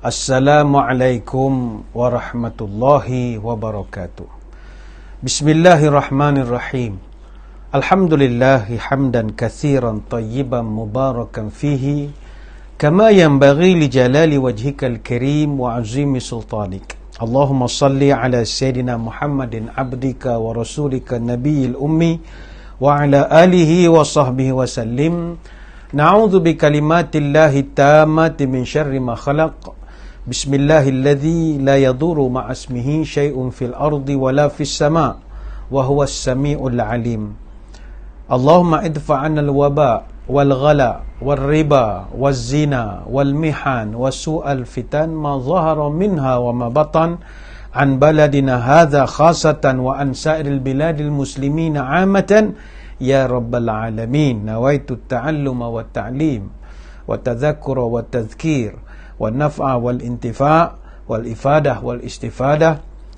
Assalamualaikum warahmatullahi wabarakatuh. Bismillahirrahmanirrahim. Alhamdulillahi hamdan katsiran tayyiban mubarakan fihi kama yanbaghi li jalali wajhikal karim wa azimi sultanik. Allahumma salli ala sayyidina Muhammadin abdika wa rasulika nabiyil ummi wa ala alihi wa sahbihi wa sallim. Na'udzu bi kalimatillahi tammati min syarri ma khalaq. Bismillahilladzi la yadurru ma'asmihi syai'un fil ardi wala fis sama' wa huwas sami'ul alim. Allahumma idfa' 'anna al-waba' wal ghala wal riba waz zina wal mihan wasu'al fitan ma zahara minha wa ma batan an baladina hadha khasatan wa an sa'iril biladil muslimina 'amatan ya rabbal alamin. Nawaitu at-ta'alluma wat ta'lim wa tadhakkura wat tadhkir والنفع والانتفاع والإفادة والاستفادة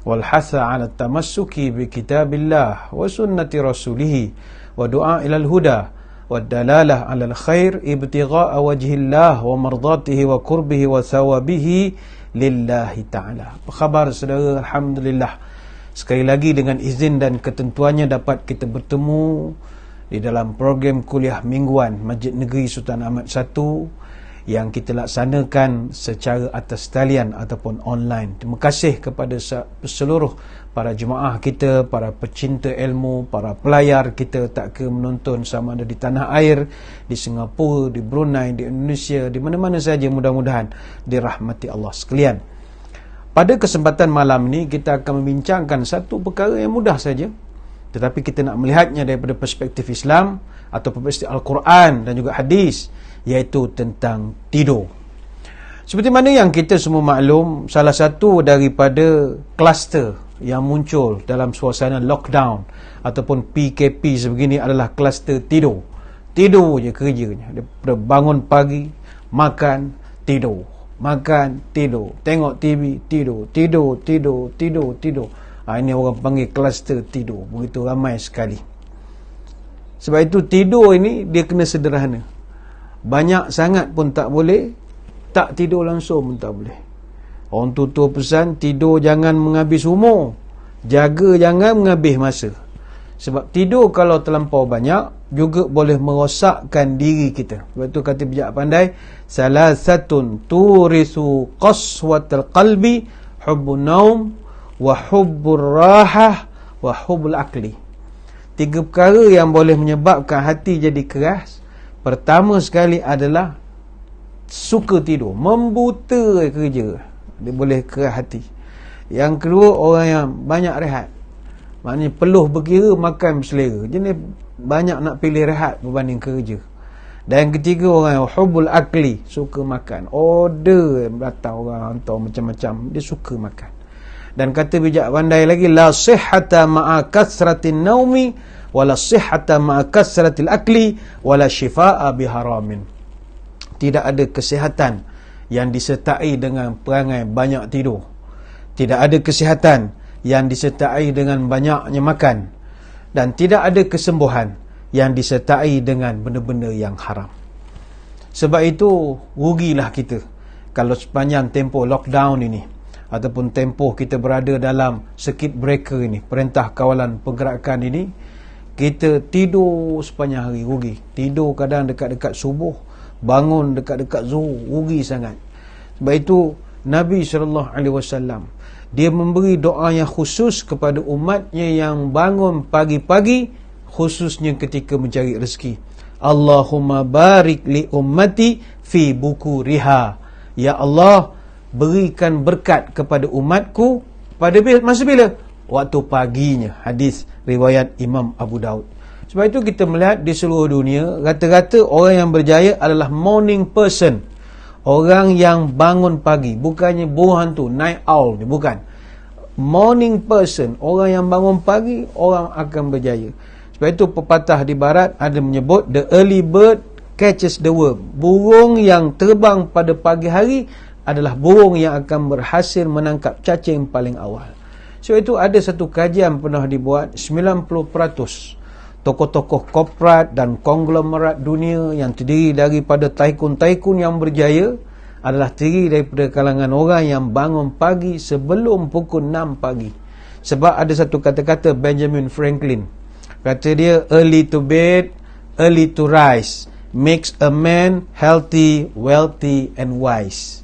والحث على التمسك بكتاب الله وسنة رسوله ودعاء إلى الهدى والدلالة على الخير ابتغاء وجه الله ومرضاته وقربه وثوابه لله تعالى. Apa khabar saudara? Alhamdulillah, sekali lagi dengan izin dan ketentuannya dapat kita bertemu di dalam program kuliah mingguan Masjid Negeri Sultan Ahmad I yang kita laksanakan secara atas talian ataupun online. Terima kasih kepada seluruh para jemaah kita, para pecinta ilmu, para pelayar kita tak ke menonton sama ada di tanah air, di Singapura, di Brunei, di Indonesia, di mana-mana saja, mudah-mudahan dirahmati Allah sekalian. Pada kesempatan malam ini kita akan membincangkan satu perkara yang mudah saja, tetapi kita nak melihatnya daripada perspektif Islam atau perspektif Al-Quran dan juga hadis, iaitu tentang tidur. Seperti mana yang kita semua maklum, salah satu daripada kluster yang muncul dalam suasana lockdown ataupun PKP sebegini adalah kluster tidur. Tidur je kerjanya. Daripada bangun pagi, makan, tidur. Makan, tidur. Tengok TV, tidur. Tidur. Ini orang panggil kluster tidur. Begitu ramai sekali. Sebab itu tidur ini dia kena sederhana. Banyak sangat pun tak boleh, tak tidur langsung pun tak boleh. Orang tua pesan, tidur jangan menghabis umur, jaga jangan menghabis masa. Sebab tidur kalau terlampau banyak juga boleh merosakkan diri kita. Sebab itu kata bijak pandai, salasatun turisu qaswatal qalbi, hubbun naum wa hubbur rahah wa hubbul akli. 3 perkara yang boleh menyebabkan hati jadi keras. Pertama sekali adalah suka tidur, membuta kerja, dia boleh keras hati. Yang kedua, orang yang banyak rehat, maknanya peluh berkira, makan berselera, jenis banyak nak pilih rehat berbanding kerja. Dan yang ketiga, orang yang hubbul akli, suka makan, order datang orang hantar macam-macam, dia suka makan. Dan kata bijak pandai lagi, la sihhata ma'a kasratin naumi wala sihhata ma'a kasratil akli wala shifaa'a biharamin. Tidak ada kesihatan yang disertai dengan perangai banyak tidur. Tidak ada kesihatan yang disertai dengan banyaknya makan. Dan tidak ada kesembuhan yang disertai dengan benda-benda yang haram. Sebab itu rugilah kita kalau sepanjang tempoh lockdown ini ataupun tempoh kita berada dalam circuit breaker ini, perintah kawalan pergerakan ini, kita tidur sepanjang hari, rugi. Tidur kadang dekat-dekat subuh, bangun dekat-dekat zuhur, rugi sangat. Sebab itu Nabi SAW, dia memberi doa yang khusus kepada umatnya yang bangun pagi-pagi, khususnya ketika mencari rezeki. Allahumma barik li ummati fi bukuriha. Ya Allah, berikan berkat kepada umatku pada masa bila? Waktu paginya. Hadis riwayat Imam Abu Daud. Sebab itu kita melihat di seluruh dunia, rata-rata orang yang berjaya adalah morning person, orang yang bangun pagi. Bukannya burung hantu, night owl, bukan. Morning person, orang yang bangun pagi, orang akan berjaya. Sebab itu pepatah di barat ada menyebut, the early bird catches the worm. Burung yang terbang pada pagi hari adalah burung yang akan berhasil menangkap cacing paling awal. Sebab itu ada satu kajian pernah dibuat, 90% tokoh-tokoh korporat dan konglomerat dunia yang terdiri daripada taikun-taikun yang berjaya adalah terdiri daripada kalangan orang yang bangun pagi sebelum pukul 6 pagi. Sebab ada satu kata-kata Benjamin Franklin, kata dia, early to bed, early to rise makes a man healthy, wealthy and wise.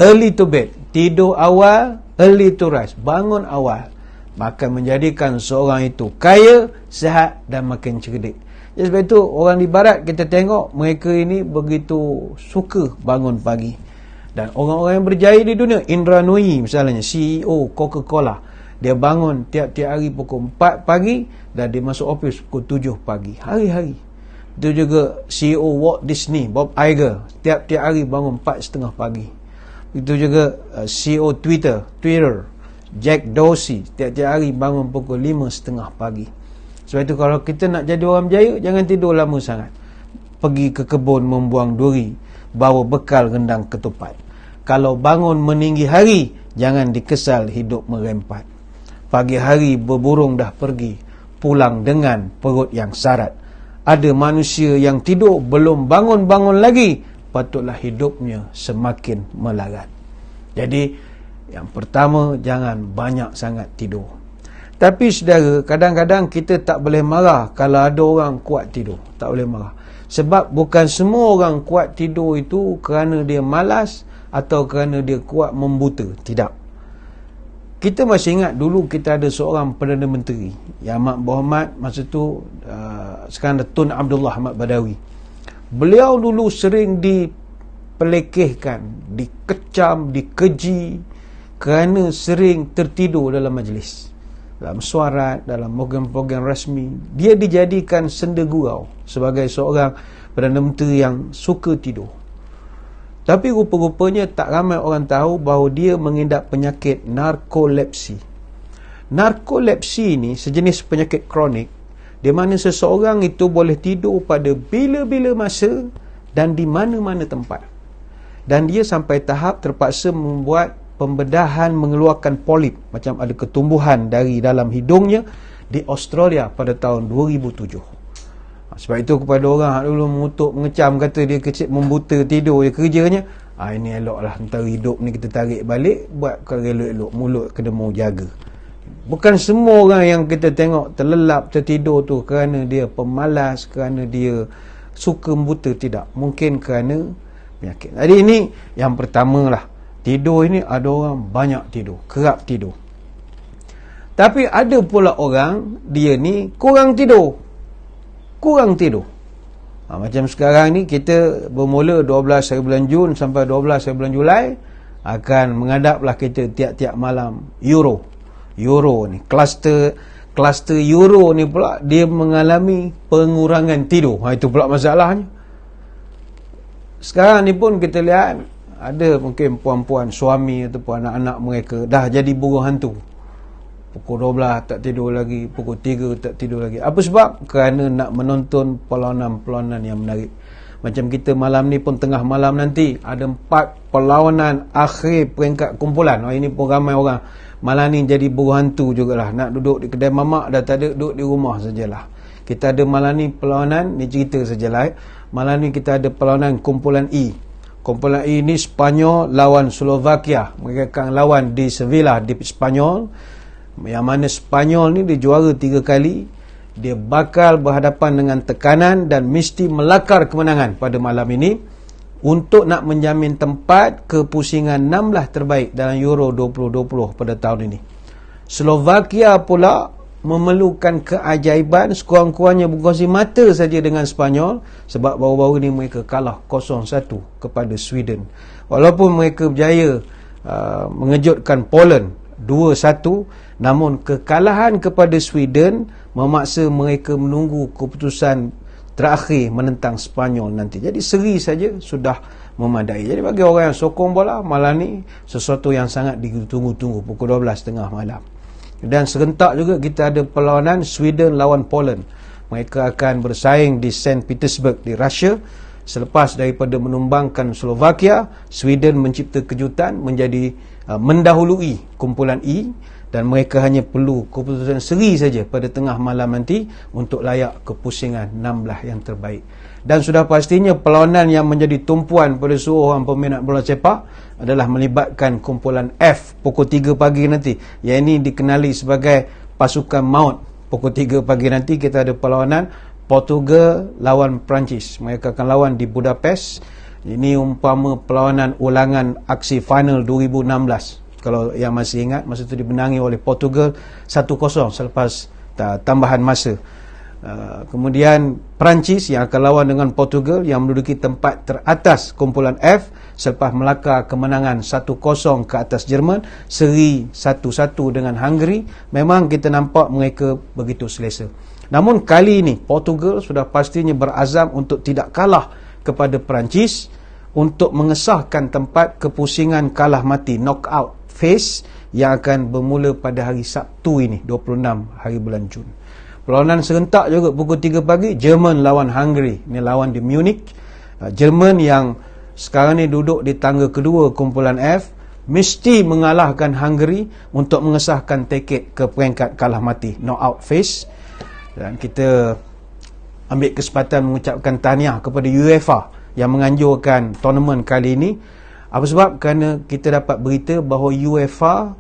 Early to bed, tidur awal, early to rise, bangun awal, maka menjadikan seorang itu kaya, sihat dan makin cerdik. Jadi sebab itu orang di barat kita tengok mereka ini begitu suka bangun pagi. Dan orang-orang yang berjaya di dunia, Indra Nooyi misalnya, CEO Coca-Cola, dia bangun tiap-tiap hari pukul 4 pagi dan dia masuk office pukul 7 pagi hari-hari. Itu juga CEO Walt Disney, Bob Iger, tiap-tiap hari bangun 4:30 pagi. Itu juga CEO Twitter, Jack Dorsey, tiap-tiap hari bangun pukul 5:30 pagi. Sebab itu kalau kita nak jadi orang berjaya, jangan tidur lama sangat. Pergi ke kebun membuang duri, bawa bekal rendang ketupat. Kalau bangun meninggi hari, jangan dikesal hidup merempat. Pagi hari berburung dah pergi, pulang dengan perut yang sarat. Ada manusia yang tidur belum bangun-bangun lagi, patutlah hidupnya semakin melarat. Jadi yang pertama, jangan banyak sangat tidur. Tapi saudara, kadang-kadang kita tak boleh marah kalau ada orang kuat tidur. Tak boleh marah. Sebab bukan semua orang kuat tidur itu kerana dia malas atau kerana dia kuat membuta. Tidak. Kita masih ingat dulu kita ada seorang Perdana Menteri, Yang Amat Berhormat masa tu, sekarang Tun Abdullah Ahmad Badawi. Beliau dulu sering dipelekehkan, dikecam, dikeji kerana sering tertidur dalam majlis, dalam suarat, dalam program-program rasmi. Dia dijadikan senda gurau sebagai seorang Perdana Menteri yang suka tidur. Tapi rupa-rupanya tak ramai orang tahu bahawa dia mengidap penyakit narkolepsi. Narkolepsi ini sejenis penyakit kronik, di mana seseorang itu boleh tidur pada bila-bila masa dan di mana-mana tempat. Dan dia sampai tahap terpaksa membuat pembedahan mengeluarkan polip, macam ada ketumbuhan dari dalam hidungnya, di Australia pada tahun 2007. Sebab itu kepada orang yang dulu mengutuk, mengecam, kata dia kecil, membuta tidur dia kerjanya, ini eloklah, antara hidup ni kita tarik balik, buat kalau elok-elok, mulut kena mau jaga. Bukan semua orang yang kita tengok terlelap, tertidur tu kerana dia pemalas, kerana dia suka membuta, tidak. Mungkin kerana penyakit. Jadi ini yang pertama lah. Tidur ini ada orang banyak tidur, kerap tidur. Tapi ada pula orang, dia ni kurang tidur. Macam sekarang ni kita bermula 12 hari bulan Jun sampai 12 hari bulan Julai, akan menghadaplah kita tiap-tiap malam Euro ni, kluster Euro ni pula dia mengalami pengurangan tidur. Itu pula masalahnya. Sekarang ni pun kita lihat ada mungkin puan-puan, suami ataupun anak-anak mereka dah jadi buruh hantu. Pukul 12 tak tidur lagi, pukul 3 tak tidur lagi. Apa sebab? Kerana nak menonton perlawanan-perlawanan yang menarik. Macam kita malam ni pun, tengah malam nanti ada 4 perlawanan akhir peringkat kumpulan. Ini pun ramai orang malam ni jadi buruh hantu jugalah. Nak duduk di kedai mamak dah tak ada, duduk di rumah sajalah. Kita ada malam ni perlawanan, ni cerita sajalah. Malam ni kita ada perlawanan kumpulan E. Kumpulan E ni Spanyol lawan Slovakia. Mereka akan lawan di Sevilla di Spanyol. Yang mana Spanyol ni dia juara 3 kali. Dia bakal berhadapan dengan tekanan dan mesti melakar kemenangan pada malam ini untuk nak menjamin tempat ke pusingan 16 terbaik dalam Euro 2020 pada tahun ini. Slovakia pula memerlukan keajaiban, sekurang-kurangnya berkongsi mata saja dengan Spanyol, sebab baru-baru ni mereka kalah 0-1 kepada Sweden. Walaupun mereka berjaya mengejutkan Poland 2-1, namun kekalahan kepada Sweden memaksa mereka menunggu keputusan terakhir menentang Spanyol nanti. Jadi seri saja sudah memadai. Jadi bagi orang yang sokong bola, malam ni sesuatu yang sangat ditunggu-tunggu, pukul 12.30 malam. Dan serentak juga kita ada perlawanan Sweden lawan Poland. Mereka akan bersaing di St. Petersburg di Russia. Selepas daripada menumbangkan Slovakia, Sweden mencipta kejutan menjadi mendahului kumpulan E, dan mereka hanya perlu keputusan seri saja pada tengah malam nanti untuk layak ke pusingan 16 yang terbaik. Dan sudah pastinya perlawanan yang menjadi tumpuan pada seluruh orang peminat bola sepak adalah melibatkan kumpulan F pukul 3 pagi nanti. Yang ini dikenali sebagai pasukan maut. Pukul 3 pagi nanti kita ada perlawanan Portugal lawan Perancis. Mereka akan lawan di Budapest. Ini umpama perlawanan ulangan aksi final 2016. Kalau yang masih ingat, masa itu dimenangi oleh Portugal 1-0 selepas tambahan masa. Kemudian Perancis yang akan lawan dengan Portugal yang menduduki tempat teratas kumpulan F selepas melakar kemenangan 1-0 ke atas Jerman, seri 1-1 dengan Hungary. Memang kita nampak mereka begitu selesa. Namun kali ini Portugal sudah pastinya berazam untuk tidak kalah kepada Perancis untuk mengesahkan tempat kepusingan kalah mati knockout phase yang akan bermula pada hari Sabtu ini 26 hari bulan Jun. Perlawanan serentak juga pukul 3 pagi, Jerman lawan Hungary. Ini lawan di Munich. Jerman yang sekarang ni duduk di tangga kedua kumpulan F mesti mengalahkan Hungary untuk mengesahkan tiket ke peringkat kalah mati knockout phase. Dan kita ambil kesempatan mengucapkan tahniah kepada UEFA yang menganjurkan tournament kali ini. Apa sebab? Kerana kita dapat berita bahawa UEFA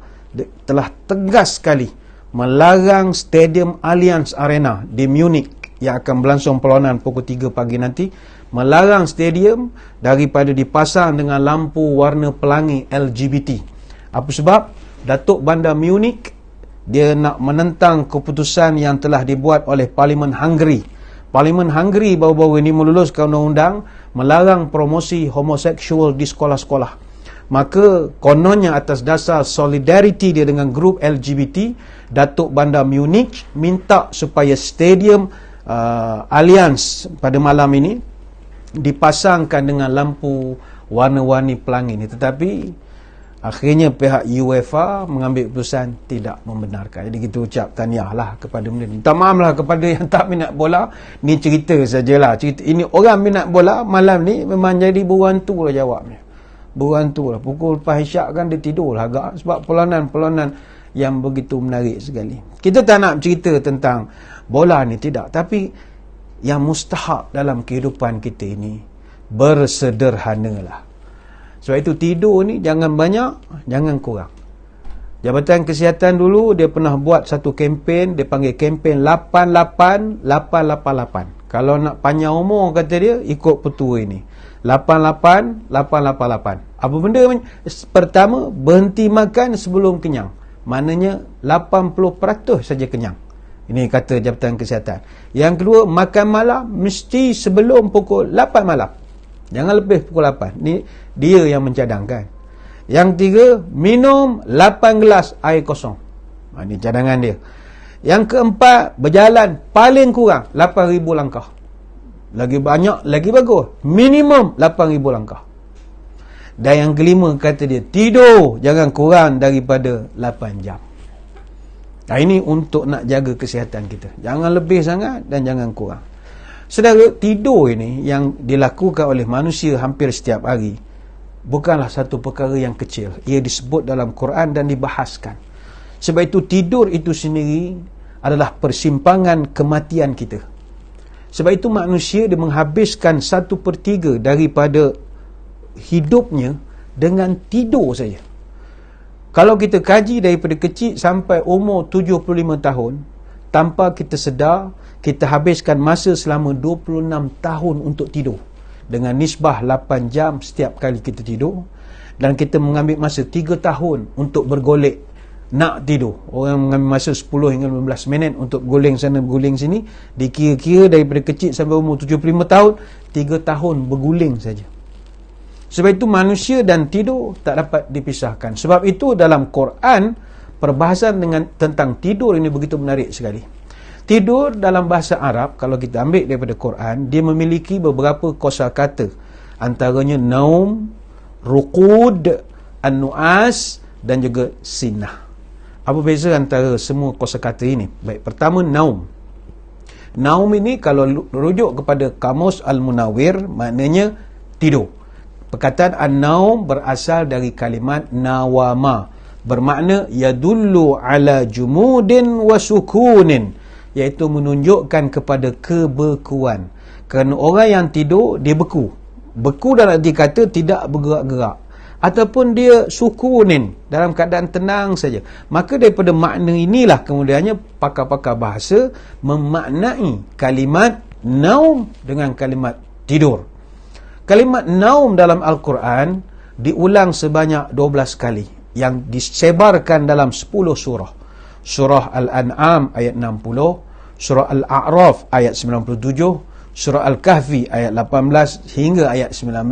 telah tegas sekali melarang Stadium Allianz Arena di Munich yang akan berlangsung perlawanan pukul 3 pagi nanti, melarang stadium daripada dipasang dengan lampu warna pelangi LGBT. Apa sebab? Datuk Bandar Munich dia nak menentang keputusan yang telah dibuat oleh Parlimen Hungary. Parlimen Hungary baru-baru ini meluluskan undang-undang melarang promosi homoseksual di sekolah-sekolah. Maka kononnya atas dasar solidariti dia dengan grup LGBT, Datuk Bandar Munich minta supaya stadium Allianz pada malam ini dipasangkan dengan lampu warna-warni pelangi ini. Tetapi akhirnya pihak UEFA mengambil keputusan tidak membenarkan. Jadi kita ucap tahniahlah kepada mereka. Minta maaflah kepada yang tak minat bola. Ni cerita sajalah. Cerita ini orang minat bola malam ni memang jadi berhantu lah jawabnya. Berhantu lah. Pukul lepas isyak kan dia tidur lah agak. Sebab perlawanan-perlawanan yang begitu menarik sekali. Kita tak nak cerita tentang bola ni, tidak. Tapi yang mustahak dalam kehidupan kita ini bersederhanalah. Sebab itu tidur ni jangan banyak, jangan kurang. Jabatan Kesihatan dulu dia pernah buat satu kempen, dia panggil kempen 88888. Kalau nak panjang umur kata dia, ikut petua ini. 88888. Apa benda? Pertama, berhenti makan sebelum kenyang. Maknanya 80% saja kenyang. Ini kata Jabatan Kesihatan. Yang kedua, makan malam mesti sebelum pukul 8 malam. Jangan lebih pukul 8. Ni dia yang mencadangkan. Yang tiga, minum 8 gelas air kosong. Ini cadangan dia. Yang keempat, berjalan paling kurang 8,000 langkah. Lagi banyak, lagi bagus. Minimum 8,000 langkah. Dan yang kelima kata dia, tidur jangan kurang daripada 8 jam. Nah, ini untuk nak jaga kesihatan kita. Jangan lebih sangat dan jangan kurang. Saudara, tidur ini yang dilakukan oleh manusia hampir setiap hari bukanlah satu perkara yang kecil. Ia disebut dalam Quran dan dibahaskan. Sebab itu tidur itu sendiri adalah persimpangan kematian kita. Sebab itu manusia dia menghabiskan 1/3 daripada hidupnya dengan tidur saja. Kalau kita kaji daripada kecil sampai umur 75 tahun, tanpa kita sedar, kita habiskan masa selama 26 tahun untuk tidur. Dengan nisbah 8 jam setiap kali kita tidur. Dan kita mengambil masa 3 tahun untuk bergolek nak tidur. Orang mengambil masa 10 hingga 15 minit untuk guling sana berguling sini. Dikira-kira daripada kecil sampai umur 75 tahun 3 tahun berguling saja. Sebab itu manusia dan tidur tak dapat dipisahkan. Sebab itu dalam Quran perbahasan tentang tidur ini begitu menarik sekali. Tidur dalam bahasa Arab, kalau kita ambil daripada Quran, dia memiliki beberapa kosakata. Antaranya naum, ruqud, an-nu'as dan juga sinah. Apa beza antara semua kosakata ini? Baik, pertama naum. Naum ini kalau rujuk kepada Kamus Al-Munawwir, maknanya tidur. Perkataan an-naum berasal dari kalimat nawama, bermakna yadullu ala jumudin wa sukunin, iaitu menunjukkan kepada kebekuan. Kerana orang yang tidur, dia beku. Beku dalam arti kata tidak bergerak-gerak. Ataupun dia sukunin, dalam keadaan tenang saja. Maka daripada makna inilah kemudiannya pakar-pakar bahasa memaknai kalimat naum dengan kalimat tidur. Kalimat naum dalam Al-Quran diulang sebanyak 12 kali yang disebarkan dalam 10 surah. Surah Al-An'am ayat 60, surah Al-A'raf ayat 97, surah Al-Kahfi ayat 18 hingga ayat 19,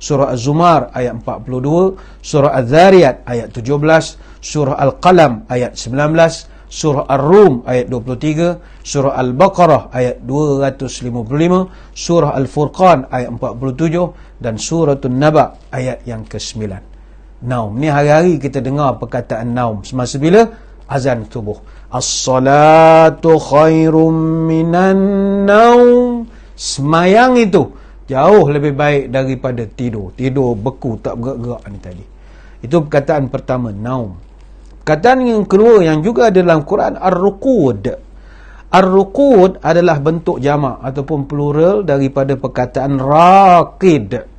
surah Az-Zumar ayat 42, surah Az-Zariyat ayat 17, surah Al-Qalam ayat 19, surah Ar-Rum ayat 23, surah Al-Baqarah ayat 255, surah Al-Furqan ayat 47 dan surah An-Naba ayat yang ke-9. Naum. Ni hari-hari kita dengar perkataan naum. Semasa bila? Azan subuh. As-salatu khairum minan naum. Semayang itu jauh lebih baik daripada tidur. Tidur beku, tak bergerak-gerak ni tadi. Itu perkataan pertama, naum. Perkataan yang kedua yang juga ada dalam Quran, ar-ruqud. Ar-ruqud adalah bentuk jamak ataupun plural daripada perkataan raqid.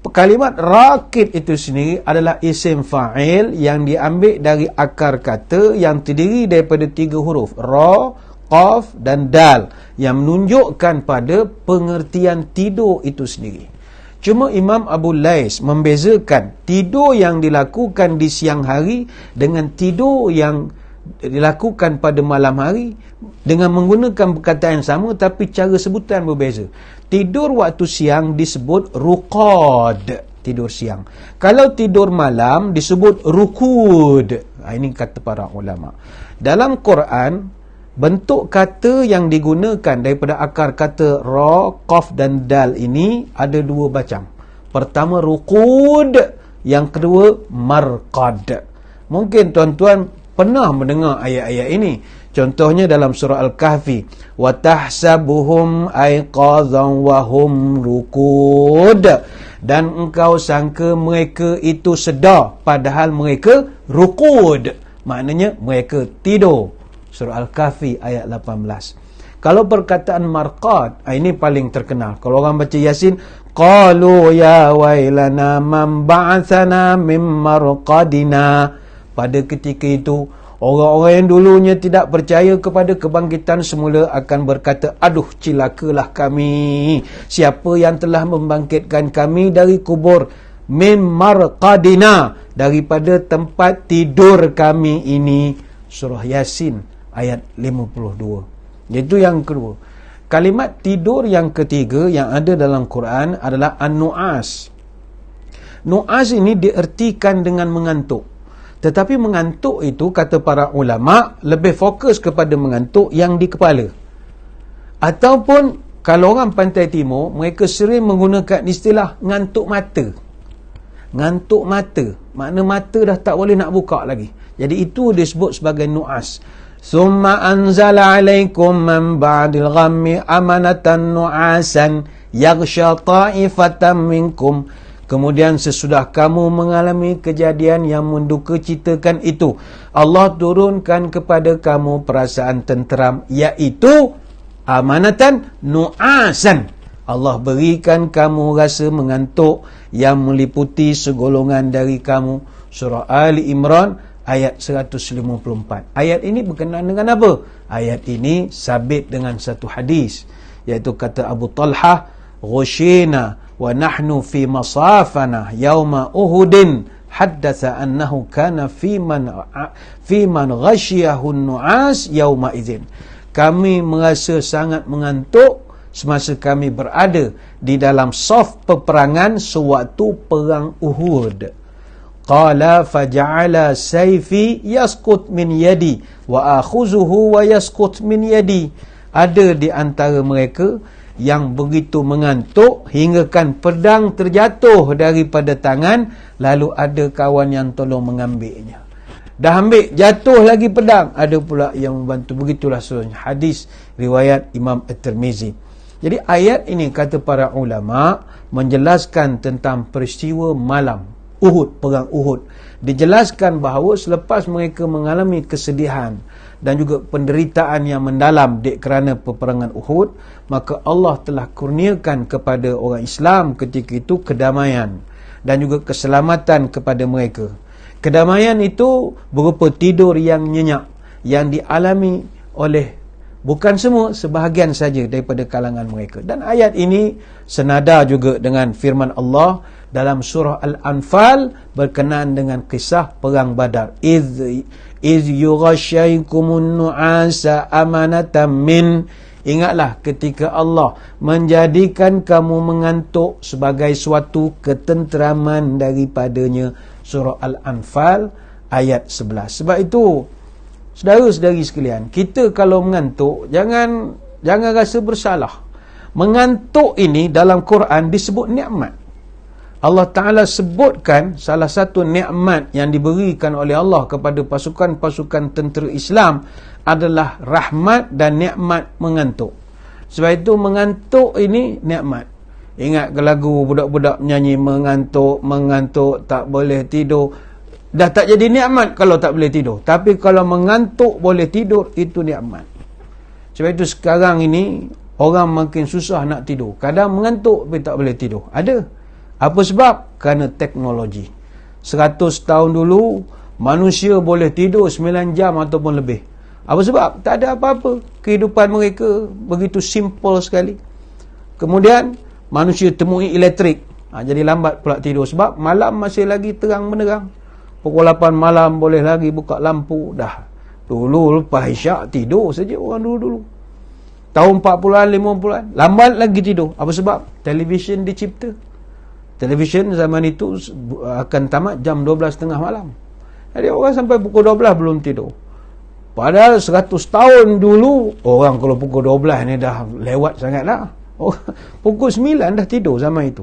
Kalimat raqid itu sendiri adalah isim fa'il yang diambil dari akar kata yang terdiri daripada 3 huruf, ra, qaf dan dal, yang menunjukkan pada pengertian tidur itu sendiri. Cuma Imam Abu Lais membezakan tidur yang dilakukan di siang hari dengan tidur yang dilakukan pada malam hari dengan menggunakan perkataan yang sama tapi cara sebutan berbeza. Tidur waktu siang disebut ruqad, tidur siang. Kalau tidur malam disebut rukud. Ini kata para ulama. Dalam Quran, bentuk kata yang digunakan daripada akar kata ra, qaf dan dal ini ada 2 macam. Pertama rukud, yang kedua marqad. Mungkin tuan-tuan pernah mendengar ayat-ayat ini. Contohnya dalam surah Al-Kahfi, wa tahsabuhum aiqadhan wa hum rukud, dan engkau sangka mereka itu sedar padahal mereka rukud, maknanya mereka tidur. Surah Al-Kahfi ayat 18. Kalau perkataan marqad, ini paling terkenal. Kalau orang baca Yasin, qalu ya wailana man ba'athana mim marqadina. Pada ketika itu, orang-orang yang dulunya tidak percaya kepada kebangkitan semula akan berkata, aduh cilakalah kami. Siapa yang telah membangkitkan kami dari kubur? Min marqadina, daripada tempat tidur kami ini. Surah Yasin ayat 52. Itu yang kedua. Kalimat tidur yang ketiga yang ada dalam Quran adalah an-nu'as. Nu'as ini diertikan dengan mengantuk. Tetapi mengantuk itu, kata para ulama, lebih fokus kepada mengantuk yang di kepala. Ataupun kalau orang pantai timur, mereka sering menggunakan istilah ngantuk mata. Ngantuk mata, makna mata dah tak boleh nak buka lagi. Jadi itu disebut sebagai nu'as. Summa anzala alaikum man ba'dil ghammi amanatan nu'asan yaghsha ta'ifatan minkum. Kemudian sesudah kamu mengalami kejadian yang mendukacitakan itu, Allah turunkan kepada kamu perasaan tenteram, iaitu amanatan nu'asan. Allah berikan kamu rasa mengantuk yang meliputi segolongan dari kamu. Surah Ali Imran ayat 154. Ayat ini berkenaan dengan apa? Ayat ini sabit dengan satu hadis, iaitu kata Abu Talhah, ghushina wa nahnu fi masafana yauma uhudin haddatha annahu kana fi man ghasyiyahu nu'as yauma idzin. Kami merasa sangat mengantuk semasa kami berada di dalam saf peperangan sewaktu perang Uhud. Qala faja'ala sayfi yasqut min yadi wa akhuzuhu wa yasqut min yadi. Ada di antara mereka yang begitu mengantuk hinggakan pedang terjatuh daripada tangan, lalu ada kawan yang tolong mengambilnya. Dah ambil, jatuh lagi pedang, ada pula yang membantu. Begitulah seterusnya. Hadis riwayat Imam At-Tirmizi. Jadi ayat ini, kata para ulama, menjelaskan tentang peristiwa malam Uhud, perang Uhud. Dijelaskan bahawa selepas mereka mengalami kesedihan dan juga penderitaan yang mendalam kerana peperangan Uhud, maka Allah telah kurniakan kepada orang Islam ketika itu kedamaian dan juga keselamatan kepada mereka. Kedamaian itu berupa tidur yang nyenyak yang dialami oleh bukan semua, sebahagian saja daripada kalangan mereka. Dan ayat ini senada juga dengan firman Allah dalam surah Al-Anfal berkenaan dengan kisah perang Badar. Iz yughashaykumun nu'asa amanatan min. Ingatlah ketika Allah menjadikan kamu mengantuk sebagai suatu ketenteraman daripadanya. Surah Al-Anfal ayat 11. Sebab itu, saudara-saudari sekalian, kita kalau mengantuk, jangan rasa bersalah. Mengantuk ini dalam Quran disebut nikmat. Allah Ta'ala sebutkan salah satu nikmat yang diberikan oleh Allah kepada pasukan-pasukan tentera Islam adalah rahmat dan nikmat mengantuk. Sebab itu mengantuk ini nikmat. Ingat ke lagu budak-budak menyanyi, mengantuk tak boleh tidur. Dah tak jadi nikmat kalau tak boleh tidur. Tapi kalau mengantuk boleh tidur, itu nikmat. Sebab itu sekarang ini orang makin susah nak tidur. Kadang mengantuk tapi tak boleh tidur. Ada. Apa sebab? Kerana teknologi. 100 tahun dulu manusia boleh tidur 9 jam ataupun lebih. Apa sebab? Tak ada apa-apa. Kehidupan mereka begitu simple sekali. Kemudian manusia temui elektrik. Jadi lambat pula tidur. Sebab malam masih lagi terang menerang. Pukul 8 malam boleh lagi buka lampu. Dah. Dulu lepas isyak tidur saja orang dulu-dulu. Tahun 40-an, 50-an. Lambat lagi tidur. Apa sebab? Televisyen dicipta. Televisyen zaman itu akan tamat jam 12.30 malam. Jadi orang sampai pukul 12 belum tidur. Padahal 100 tahun dulu, orang kalau pukul 12 ni dah lewat sangat lah. Pukul 9 dah tidur zaman itu.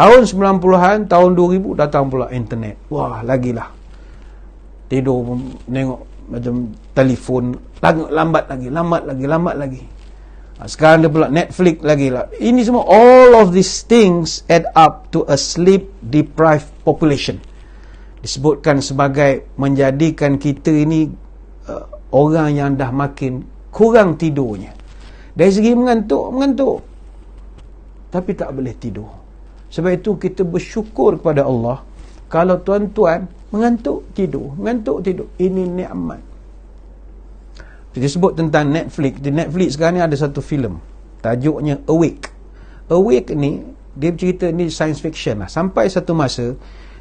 Tahun 90-an, tahun 2000 datang pula internet. Wah, lagilah. Tidur tengok macam telefon, lambat lagi. Sekarang dia pula Netflix lagi lah. Ini semua, all of these things add up to a sleep deprived population. Disebutkan sebagai menjadikan kita ini orang yang dah makin kurang tidurnya. Dari segi mengantuk, tapi tak boleh tidur. Sebab itu kita bersyukur kepada Allah. Kalau tuan-tuan mengantuk tidur. Ini nikmat. Dia sebut tentang Netflix. Di Netflix sekarang ni ada satu filem, tajuknya Awake. Awake ni, dia cerita ni science fiction lah. Sampai satu masa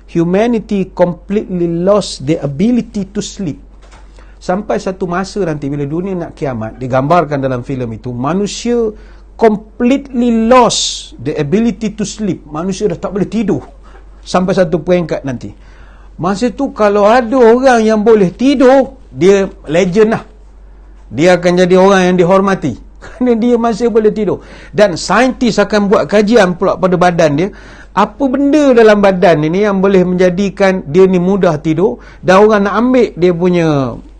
humanity completely lost the ability to sleep. Sampai satu masa nanti bila dunia nak kiamat, digambarkan dalam filem itu, manusia completely lost the ability to sleep. Manusia dah tak boleh tidur sampai satu peringkat nanti. Masa tu kalau ada orang yang boleh tidur, dia legend lah. Dia akan jadi orang yang dihormati kerana dia masih boleh tidur. Dan saintis akan buat kajian pula pada badan dia, apa benda dalam badan ini yang boleh menjadikan dia ni mudah tidur, dan orang nak ambil dia punya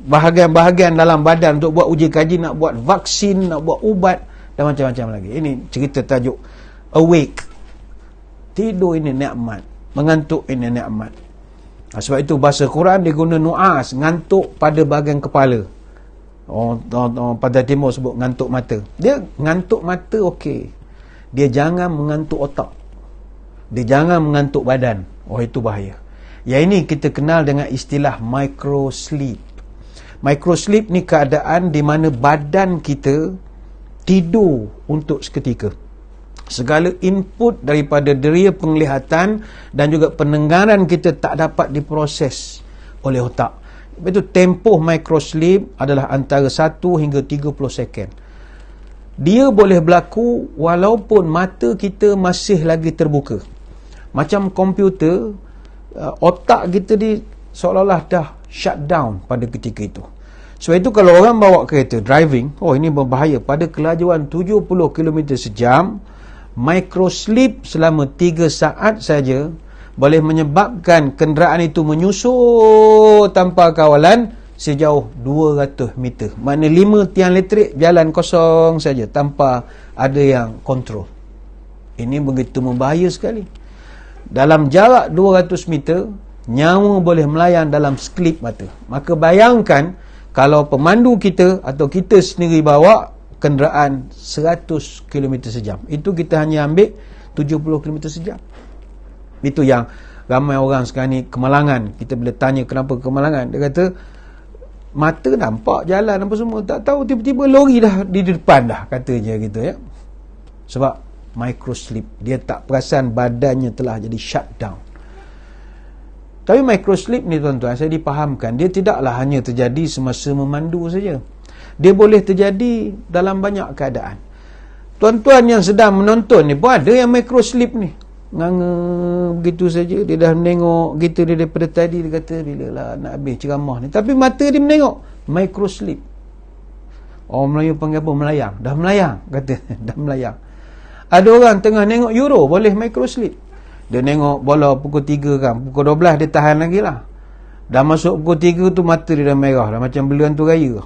bahagian-bahagian dalam badan untuk buat uji kaji, nak buat vaksin, nak buat ubat dan macam-macam lagi. Ini cerita tajuk Awake. Tidur ini nikmat, mengantuk ini nikmat. Sebab itu bahasa Quran dia guna nu'as, ngantuk pada bahagian kepala. Orang Pantai Timur sebut ngantuk mata. Dia ngantuk mata okey. Dia jangan mengantuk otak. Dia jangan mengantuk badan. Itu bahaya. Yang ini kita kenal dengan istilah micro sleep. Micro sleep ni keadaan di mana badan kita tidur untuk seketika. Segala input daripada deria penglihatan dan juga pendengaran kita tak dapat diproses oleh otak. Itu tempoh microsleep adalah antara 1 hingga 30 second. Dia boleh berlaku walaupun mata kita masih lagi terbuka. Macam komputer, otak kita seolah-olah dah shut down pada ketika itu. Sebab itu kalau orang bawa kereta driving, ini berbahaya. Pada kelajuan 70 km sejam, microsleep selama 3 saat saja boleh menyebabkan kenderaan itu menyusut tanpa kawalan sejauh 200 meter. Maknanya 5 tiang elektrik jalan kosong saja tanpa ada yang kontrol. Ini begitu membahaya sekali. Dalam jarak 200 meter, nyawa boleh melayang dalam sekelip mata. Maka bayangkan Kalau pemandu kita atau kita sendiri bawa kenderaan 100 km sejam, itu kita hanya ambil 70 km sejam. Itu yang ramai orang sekarang ni kemalangan. Kita bila tanya kenapa kemalangan, dia kata mata nampak jalan apa semua, tak tahu tiba-tiba lori dah di depan dah, katanya gitu ya. Sebab microsleep, dia tak perasan badannya telah jadi shutdown. Tapi microsleep ni tuan-tuan, saya dipahamkan, dia tidaklah hanya terjadi semasa memandu saja. Dia boleh terjadi dalam banyak keadaan. Tuan-tuan yang sedang menonton ni pun ada yang microsleep ni, nganga begitu saja. Dia dah menengok gitu, dia daripada tadi dia kata bilalah nak habis ceramah ni, tapi mata dia menengok. Microsleep. Orang Melayu panggil apa? Melayang. Dah melayang, kata. Dah melayang. Ada orang tengah nengok Euro, boleh microsleep. Dia nengok bola pukul 3 kan, pukul 12 dia tahan lagi lah. Dah masuk pukul 3 tu mata dia dah merah dah, macam beluan tu raya.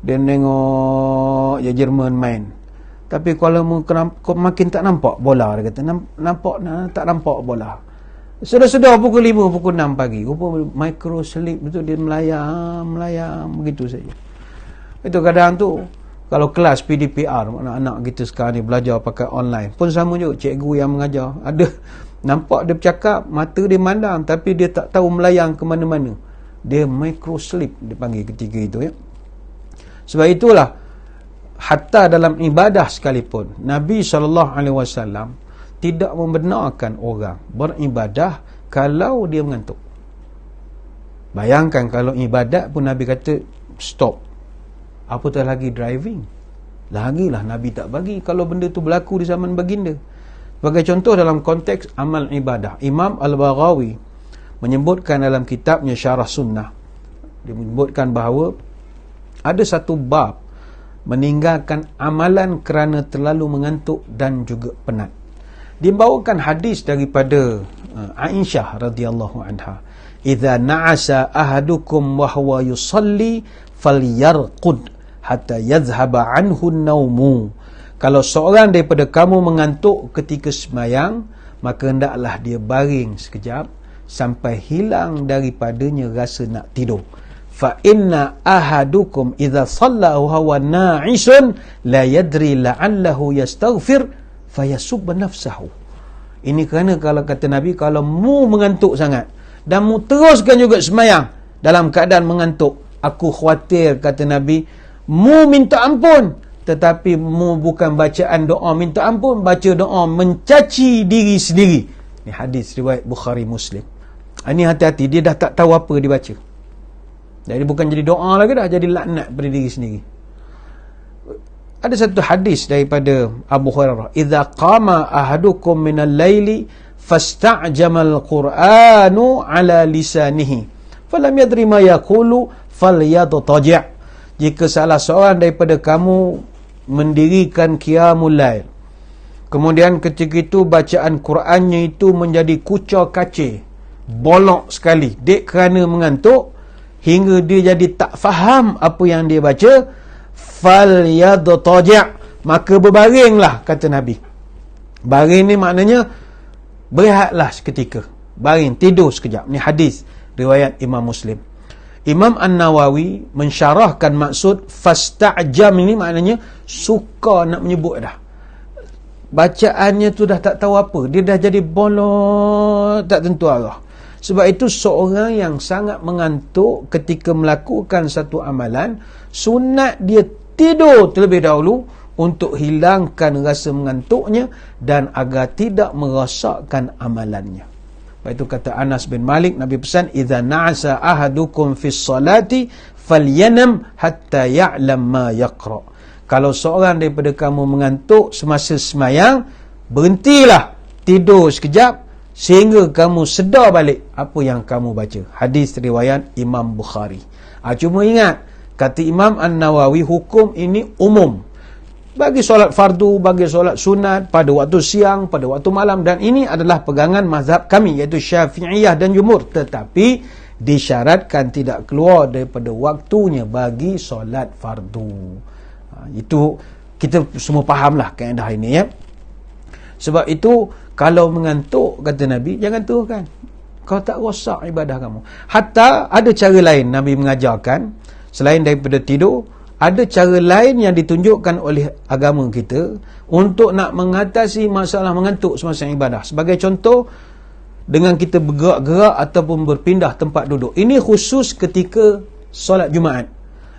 Dia nengok ya Jerman main. Tapi kalau makin tak nampak bola, dia kata tak nampak bola. Sudah pukul 5, pukul 6 pagi, rupa microsleep itu dia melayang begitu saja. Itu kadang tu kalau kelas PDPR, anak-anak kita sekarang ni belajar pakai online pun sama juga, cikgu yang mengajar ada nampak dia bercakap, mata dia mandang, tapi dia tak tahu melayang ke mana-mana. Dia microsleep dia panggil ketika itu ya. Sebab itulah hatta dalam ibadah sekalipun Nabi SAW tidak membenarkan orang beribadah kalau dia mengantuk. Bayangkan kalau ibadat pun Nabi kata stop, apatah lagi driving. Lagilah Nabi tak bagi kalau benda tu berlaku di zaman baginda. Sebagai contoh dalam konteks amal ibadah, Imam Al-Baghawi menyebutkan dalam kitabnya Syarah Sunnah, dia menyebutkan bahawa ada satu bab meninggalkan amalan kerana terlalu mengantuk dan juga penat. Dibawakan hadis daripada Aisyah radhiyallahu anha, "Idza na'asa ahadukum wa huwa yusalli falyarqud hatta yadhhaba anhu an-naumu." Kalau seorang daripada kamu mengantuk ketika sembahyang, maka hendaklah dia baring sekejap sampai hilang daripadanya rasa nak tidur. Fa inna ahadukum idza shalla wa huwa na'isun la yadri la'allahu yastaghfir fayasubba nafsahu. Ini kerana kalau kata Nabi, kalau mu mengantuk sangat dan mu teruskan juga sembahyang dalam keadaan mengantuk, aku khawatir, kata Nabi, mu minta ampun, tetapi mu bukan bacaan doa minta ampun, baca doa mencaci diri sendiri. Ini hadis riwayat Bukhari Muslim. Ini hati-hati, dia dah tak tahu apa dia baca. Jadi bukan jadi doa lagi dah, jadi laknat pada diri sendiri. Ada satu hadis daripada Abu Hurairah, "Idza qama ahadukum minal laili fasta'jama al-Qur'anu ala lisanihi falam yadri ma yaqulu falyadtaji'." Jika salah seorang daripada kamu mendirikan qiyamul lail, kemudian ketika itu bacaan Qurannya itu menjadi kucar kacir, bolok sekali, dek kerana mengantuk, hingga dia jadi tak faham apa yang dia baca, falyadtaji', maka berbaringlah, kata Nabi. Baring ni maknanya berehatlah seketika, baring, tidur sekejap. Ni hadis riwayat Imam Muslim. Imam An-Nawawi mensyarahkan maksud fasta'jam ini, maknanya suka nak menyebut dah. Bacaannya tu dah tak tahu apa, dia dah jadi bolot, tak tentu arah. Sebab itu seorang yang sangat mengantuk ketika melakukan satu amalan, sunat dia tidur terlebih dahulu untuk hilangkan rasa mengantuknya dan agar tidak merosakkan amalannya. Sebab itu kata Anas bin Malik, Nabi pesan, "Idza na'asa ahadukum fis salati falyanam hatta ya'lam ma yaqra." Kalau seorang daripada kamu mengantuk semasa sembahyang, berhentilah, tidur sekejap sehingga kamu sedar balik apa yang kamu baca. Hadis riwayat Imam Bukhari. Cuma ingat, kata Imam An-Nawawi, hukum ini umum bagi solat fardu, bagi solat sunat, pada waktu siang, pada waktu malam, dan ini adalah pegangan mazhab kami, iaitu Syafi'iyah dan Jumhur. Tetapi disyaratkan tidak keluar daripada waktunya bagi solat fardu. Itu kita semua fahamlah kaedah ini ya. Sebab itu kalau mengantuk, kata Nabi, jangan teruskan. kau tak rosak ibadah kamu. Hatta ada cara lain Nabi mengajarkan, selain daripada tidur, ada cara lain yang ditunjukkan oleh agama kita untuk nak mengatasi masalah mengantuk semasa ibadah. Sebagai contoh, dengan kita bergerak-gerak ataupun berpindah tempat duduk. Ini khusus ketika solat Jumaat.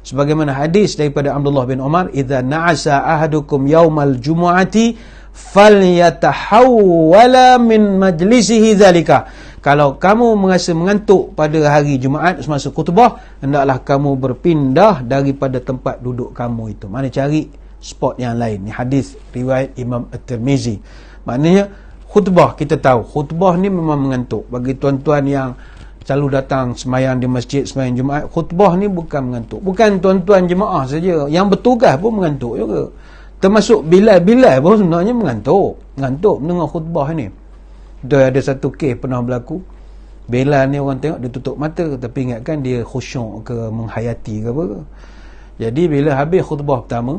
Sebagaimana hadis daripada Abdullah bin Umar, idza na'asa ahadukum yaumal jumu'ati falyatahawwala min majlisihi dzalika. Kalau kamu merasa mengantuk pada hari Jumaat semasa khutbah, hendaklah kamu berpindah daripada tempat duduk kamu itu. Mana cari spot yang lain. Ni hadis riwayat Imam At-Tirmizi. Maknanya khutbah, kita tahu khutbah ni memang mengantuk. Bagi tuan-tuan yang selalu datang semayang di masjid, semayang Jumaat, khutbah ni bukan mengantuk. Bukan tuan-tuan jemaah saja, yang bertugas pun mengantuk juga. Termasuk Bilal pun sebenarnya mengantuk mendengar khutbah ni. Ada satu kes pernah berlaku, Bilal ni orang tengok dia tutup mata, tapi ingatkan dia khusyuk ke menghayati ke apa ke. Jadi bila habis khutbah pertama,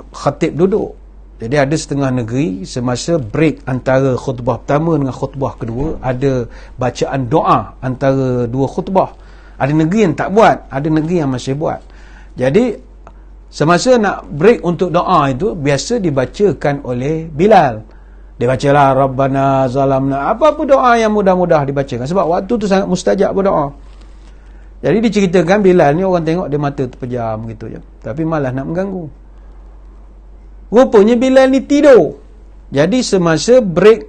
khatib duduk. Jadi ada setengah negeri semasa break antara khutbah pertama dengan khutbah kedua, ada bacaan doa antara dua khutbah. Ada negeri yang tak buat, ada negeri yang masih buat. Jadi semasa nak break untuk doa itu, biasa dibacakan oleh Bilal. Dia bacalah Rabbana zalamna, apa-apa doa yang mudah-mudah dibacakan, sebab waktu tu sangat mustajab berdoa. Jadi diceritakan Bilal ni orang tengok dia mata terpejam gitu je, tapi malah nak mengganggu. Rupanya Bilal ni tidur. Jadi semasa break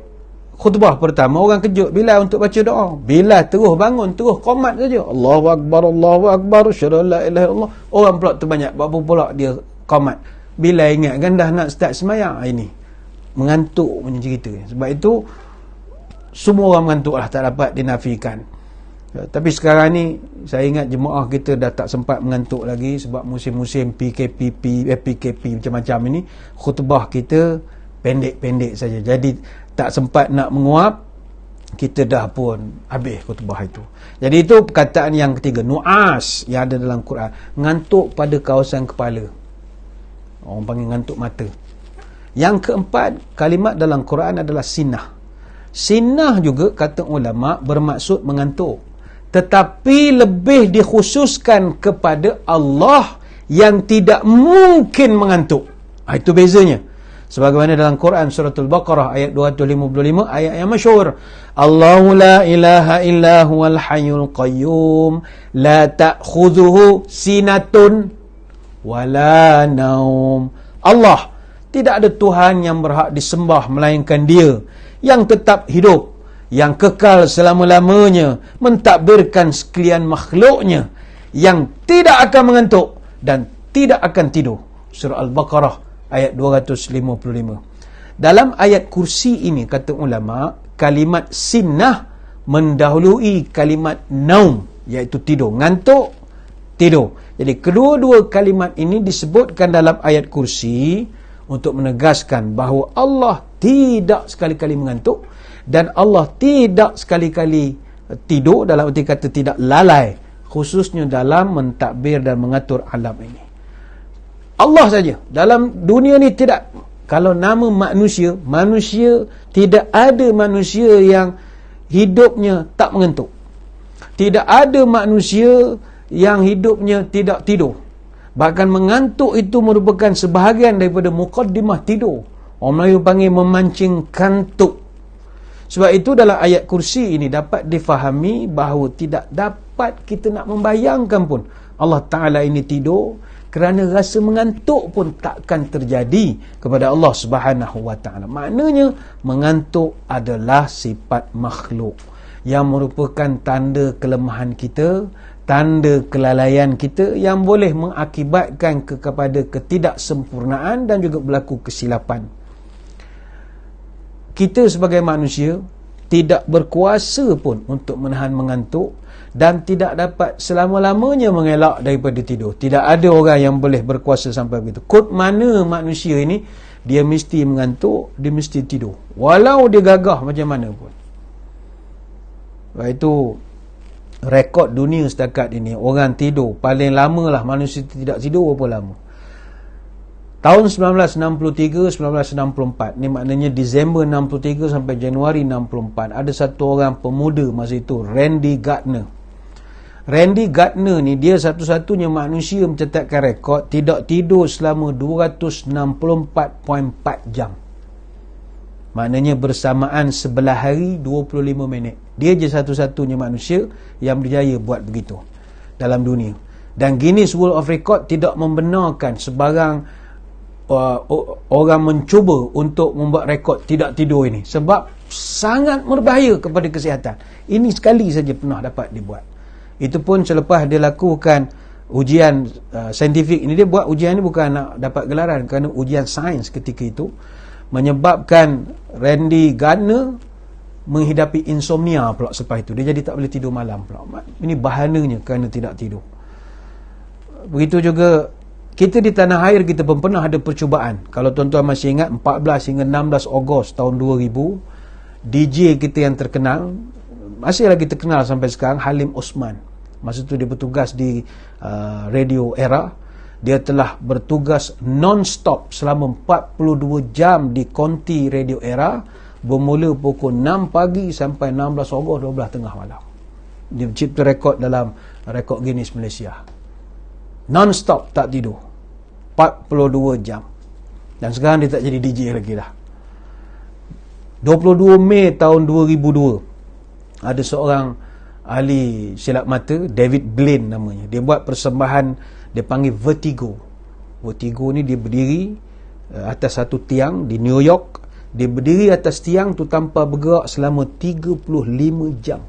khutbah pertama, orang kejut Bilal untuk baca doa. Bilal terus bangun, terus qomat saja. Allahu Akbar, Allahu Akbar, asyhadu an la ilaha illallah. Orang pula terbanyak, berapa pula dia qomat. Bilal ingat kan dah nak start semayang. Ini mengantuk punya cerita. Sebab itu semua orang mengantuk lah, tak dapat dinafikan. Tapi sekarang ni saya ingat jemaah kita dah tak sempat mengantuk lagi, sebab musim-musim PKP macam-macam ini, khutbah kita pendek-pendek saja. Jadi tak sempat nak menguap, kita dah pun habis khutbah itu. Jadi itu perkataan yang ketiga, nu'as, yang ada dalam Quran, ngantuk pada kawasan kepala. Orang panggil ngantuk mata. Yang keempat, kalimat dalam Quran adalah sinah. Sinah juga kata ulama bermaksud mengantuk, tetapi lebih dikhususkan kepada Allah yang tidak mungkin mengantuk. Itu bezanya. Sebagaimana dalam Quran suratul Baqarah ayat 255, ayat yang masyhur, Allahu la ilaha illa huwal hayyul qayyum la ta'khudhuhu sinatun wala naum. Allah, tidak ada Tuhan yang berhak disembah melainkan Dia yang tetap hidup, yang kekal selama-lamanya, mentadbirkan sekalian makhluknya, yang tidak akan mengantuk dan tidak akan tidur. Surah Al-Baqarah ayat 255. Dalam ayat kursi ini, kata ulama, kalimat sinnah mendahului kalimat naum, iaitu tidur. Ngantuk, tidur. Jadi kedua-dua kalimat ini disebutkan dalam ayat kursi untuk menegaskan bahawa Allah tidak sekali-kali mengantuk dan Allah tidak sekali-kali tidur, dalam arti kata tidak lalai, khususnya dalam mentadbir dan mengatur alam ini. Allah saja. Dalam dunia ni tidak, kalau nama manusia, tidak ada manusia yang hidupnya tak mengantuk. Tidak ada manusia yang hidupnya tidak tidur. Bahkan mengantuk itu merupakan sebahagian daripada muqaddimah tidur. Orang Melayu panggil memancing kantuk. Sebab itu dalam ayat kursi ini dapat difahami bahawa tidak dapat kita nak membayangkan pun Allah Ta'ala ini tidur, kerana rasa mengantuk pun takkan terjadi kepada Allah Subhanahu Wa Ta'ala. Maknanya mengantuk adalah sifat makhluk yang merupakan tanda kelemahan kita, tanda kelalaian kita yang boleh mengakibatkan kepada ketidaksempurnaan dan juga berlaku kesilapan. Kita sebagai manusia tidak berkuasa pun untuk menahan mengantuk dan tidak dapat selama-lamanya mengelak daripada tidur. Tidak ada orang yang boleh berkuasa sampai begitu. Kod mana manusia ini, dia mesti mengantuk, dia mesti tidur, walau dia gagah macam mana pun. Sebab itu rekod dunia setakat ini, orang tidur paling lama lah, manusia tidak tidur berapa lama. Tahun 1963, 1964, ni maknanya Disember 63 sampai Januari 64, ada satu orang pemuda masa itu, Randy Gardner. Randy Gardner ni dia satu-satunya manusia mencatatkan rekod tidak tidur selama 264.4 jam. Maknanya bersamaan sebelah hari 25 minit. Dia je satu-satunya manusia yang berjaya buat begitu dalam dunia. Dan Guinness World of Record tidak membenarkan sebarang orang mencuba untuk membuat rekod tidak tidur ini, sebab sangat berbahaya kepada kesihatan. Ini sekali saja pernah dapat dibuat. Itu pun selepas dia lakukan ujian saintifik ini. Dia buat ujian ini bukan nak dapat gelaran, kerana ujian sains ketika itu menyebabkan Randy Gardner menghidapi insomnia pula selepas itu. Dia jadi tak boleh tidur malam pula. Ini bahananya kerana tidak tidur. Begitu juga kita di tanah air, kita pun pernah ada percubaan. Kalau tuan-tuan masih ingat, 14 hingga 16 Ogos tahun 2000, DJ kita yang terkenal, masih lagi terkenal sampai sekarang, Halim Osman. Masa tu dia bertugas di Radio Era. Dia telah bertugas non-stop selama 42 jam di konti Radio Era, bermula pukul 6 pagi sampai 16 Ogos 12 tengah malam. Dia mencipta rekod dalam rekod Guinness Malaysia. Non-stop, tak tidur, 42 jam. Dan sekarang dia tak jadi DJ lagi dah. 22 Mei tahun 2002, ada seorang ahli silap mata, David Blaine namanya. Dia buat persembahan, dia panggil Vertigo. Vertigo ni dia berdiri atas satu tiang di New York. Dia berdiri atas tiang tu tanpa bergerak selama 35 jam.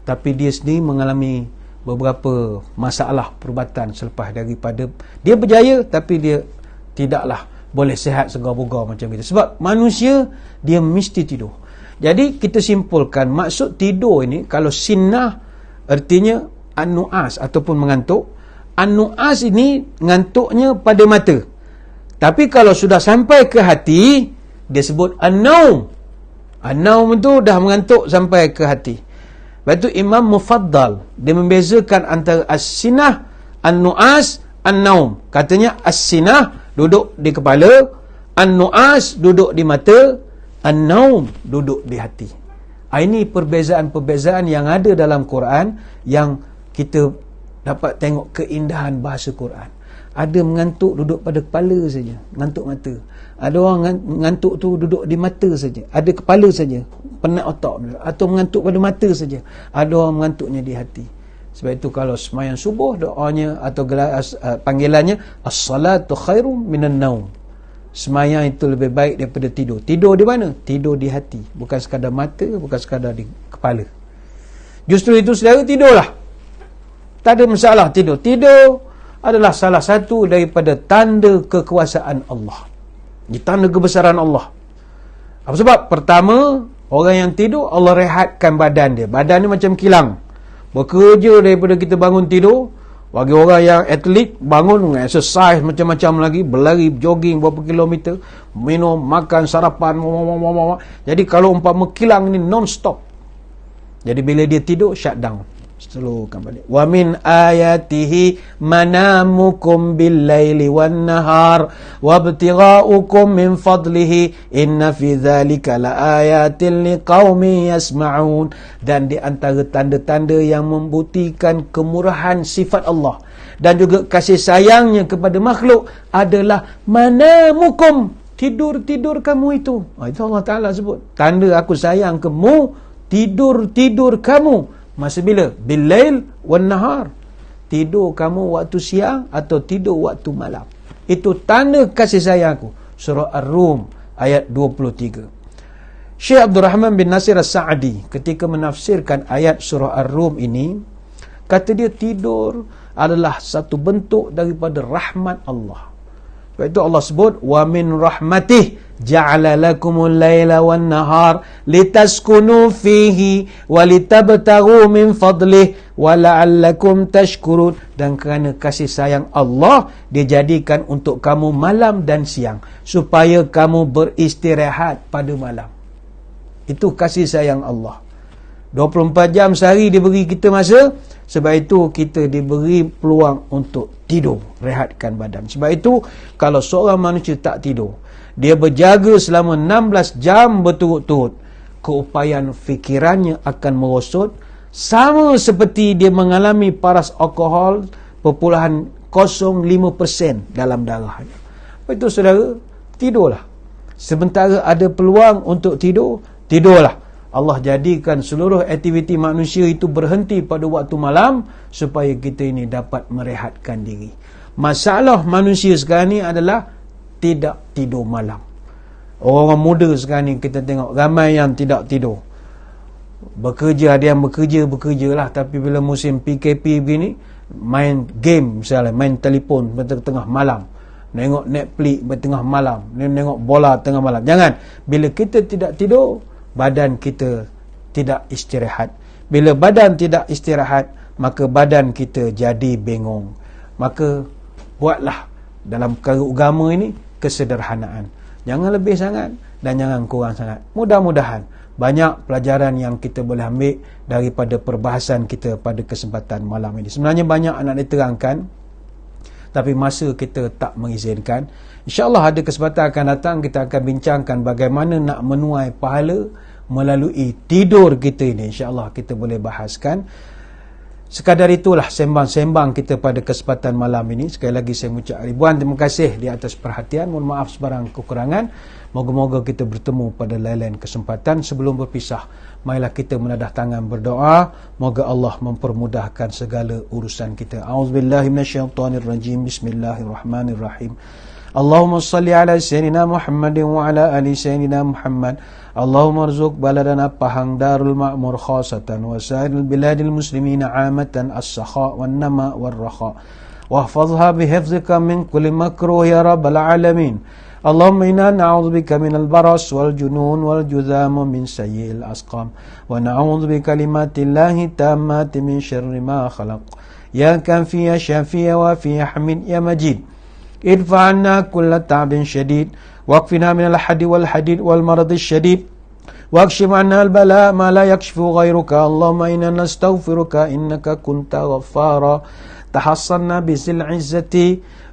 Tapi dia sendiri mengalami beberapa masalah perubatan selepas daripada dia berjaya, tapi dia tidaklah boleh sihat segar-bugar macam itu. Sebab manusia dia mesti tidur. Jadi kita simpulkan, maksud tidur ini, kalau sinah artinya an-nu'as ataupun mengantuk. An-nu'as ini ngantuknya pada mata. Tapi kalau sudah sampai ke hati, dia sebut an-naum. An-naum itu dah mengantuk sampai ke hati. Lepas itu Imam Mufaddal, dia membezakan antara as-sinah, an-nu'as, an-naum. Katanya as-sinah duduk di kepala, an-nu'as duduk di mata, an-naum duduk di hati. Ini perbezaan-perbezaan yang ada dalam Quran, yang kita dapat tengok keindahan bahasa Quran. Ada mengantuk duduk pada kepala saja, ngantuk mata. Ada orang mengantuk tu duduk di mata saja, ada kepala saja, penat otak, atau mengantuk pada mata saja. Ada orang mengantuknya di hati. Sebab itu kalau sembahyang subuh, doanya atau panggilannya as-salatu khairum minan naum. Sembahyang itu lebih baik daripada tidur. Tidur di mana? Tidur di hati, bukan sekadar mata, bukan sekadar di kepala. Justru itu saudara, tidurlah, tak ada masalah tidur. Tidur adalah salah satu daripada tanda kekuasaan Allah, di tanda kebesaran Allah. Apa sebab? Pertama, orang yang tidur, Allah rehatkan badan dia. Badan ni macam kilang, bekerja daripada kita bangun tidur. Bagi orang yang atlet, bangun, exercise macam-macam lagi, berlari, jogging berapa kilometer, minum, makan, sarapan. Jadi kalau umpama kilang ni non-stop, jadi bila dia tidur, shut down, slowkan balik. Wa min ayatihi manamukum bil-laili wan-nahar wabtigha'ukum min fadlihi inna fi dzalika laayatin liqaumin yasma'un. Dan di antara tanda-tanda yang membuktikan kemurahan sifat Allah dan juga kasih sayangnya kepada makhluk adalah manamukum, tidur-tidur kamu itu. Itu Allah Ta'ala sebut, tanda aku sayang kamu, tidur-tidur kamu. Masa bila? Bil-lail wan-nahar. Tidur kamu waktu siang atau tidur waktu malam. Itu tanda kasih sayang aku. Surah Ar-Rum ayat 23. Syekh Abdul Rahman bin Nasir As-Sa'di ketika menafsirkan ayat surah Ar-Rum ini, kata dia tidur adalah satu bentuk daripada rahmat Allah. Sebab itu Allah sebut, wa min rahmatih ja'ala lakumul laila wan nahar litaskunu fihi wa litabtaghu min fadlih wa la'allakum tashkurun. Dan kerana kasih sayang Allah, dia jadikan untuk kamu malam dan siang supaya kamu beristirahat pada malam. Itu kasih sayang Allah. 24 jam sehari dia beri kita masa, Sebab itu kita diberi peluang untuk tidur, rehatkan badan. Sebab itu kalau seorang manusia tak tidur, dia berjaga selama 16 jam berturut-turut, keupayaan fikirannya akan merosot, sama seperti dia mengalami paras alkohol 0.05% dalam darahnya. Sebab itu saudara, tidurlah. Sementara ada peluang untuk tidur, tidurlah. Allah jadikan seluruh aktiviti manusia itu berhenti pada waktu malam supaya kita ini dapat merehatkan diri. Masalah manusia sekarang ni adalah tidak tidur malam. Orang muda sekarang ni kita tengok ramai yang tidak tidur. Bekerja, ada yang bekerja lah, tapi bila musim PKP begini, main game misalnya, main telefon tengah malam, tengok Netflix tengah malam, tengok bola tengah malam. Jangan. Bila kita tidak tidur, badan kita tidak istirahat. Bila badan tidak istirahat, maka badan kita jadi bengong. Maka buatlah dalam perkara agama ini kesederhanaan. Jangan lebih sangat dan jangan kurang sangat. Mudah-mudahan banyak pelajaran yang kita boleh ambil daripada perbahasan kita pada kesempatan malam ini. Sebenarnya banyak nak diterangkan, tapi masa kita tak mengizinkan. InsyaAllah ada kesempatan akan datang, kita akan bincangkan bagaimana nak menuai pahala melalui tidur kita ini. InsyaAllah kita boleh bahaskan. Sekadar itulah sembang-sembang kita pada kesempatan malam ini. Sekali lagi saya mengucap ribuan terima kasih di atas perhatian. Mohon maaf sebarang kekurangan. Moga-moga kita bertemu pada lain-lain kesempatan. Sebelum berpisah, marilah kita menadah tangan berdoa. Moga Allah mempermudahkan segala urusan kita. A'udzubillahi minasyaitonirrajim. Bismillahirrahmanirrahim. Allahumma salli ala sayyidina Muhammadin wa ala ali sayyidina Muhammad. Allahumma arzuq baladana Pahang Darul Ma'mur khasatan wa sa'iril biladil muslimina amatan as-sakha wan nama wal rakha. Wahfazha bihifzika min kulli makruh ya rabbal alamin. Allahumma inna na'udzubika minal baras wal junun wal judham min sayyi'il asqam. Wa na'udzu bikalimatillahi tammati min syarri ma khalaq. Ya kafi ya syafi ya wafi ya hamid ya majid. ادفع عنا كل تعب شديد واكفنا من الحد والحديد والمرض الشديد واكشف عنا البلاء ما لا يكشف غيرك اللهم إنا نستغفرك إنك كنت غفارا تحصنا بذي العزة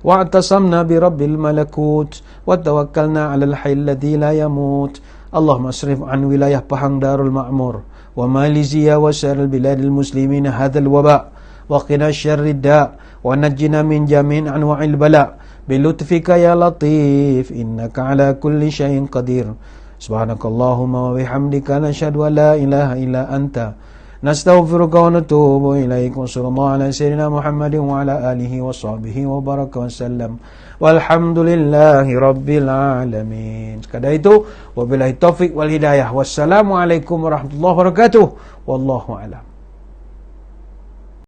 واعتصمنا برب الملكوت وتوكلنا على الحي الذي لا يموت اللهم اصرف عن ولاية Pahang Darul Ma'mur وماليزيا وسائر البلاد المسلمين هذا الوباء وقنا شر الداء ونجنا من جميع أنواع البلاء بلطفك يا لطيف إنك على كل شيء قدير سبحانك اللهم وبحمدك نشهد أن لا إله إلا أنت نستغفرك ونتوب إليك وصلى الله على سيدنا محمد وعلى آله وصحبه وبارك وسلم والحمد لله رب العالمين. Sekadar itu, wabillahi taufiq wal hidayah. Wassalamualaikum warahmatullahi wabarakatuh. Wallahu a'lam.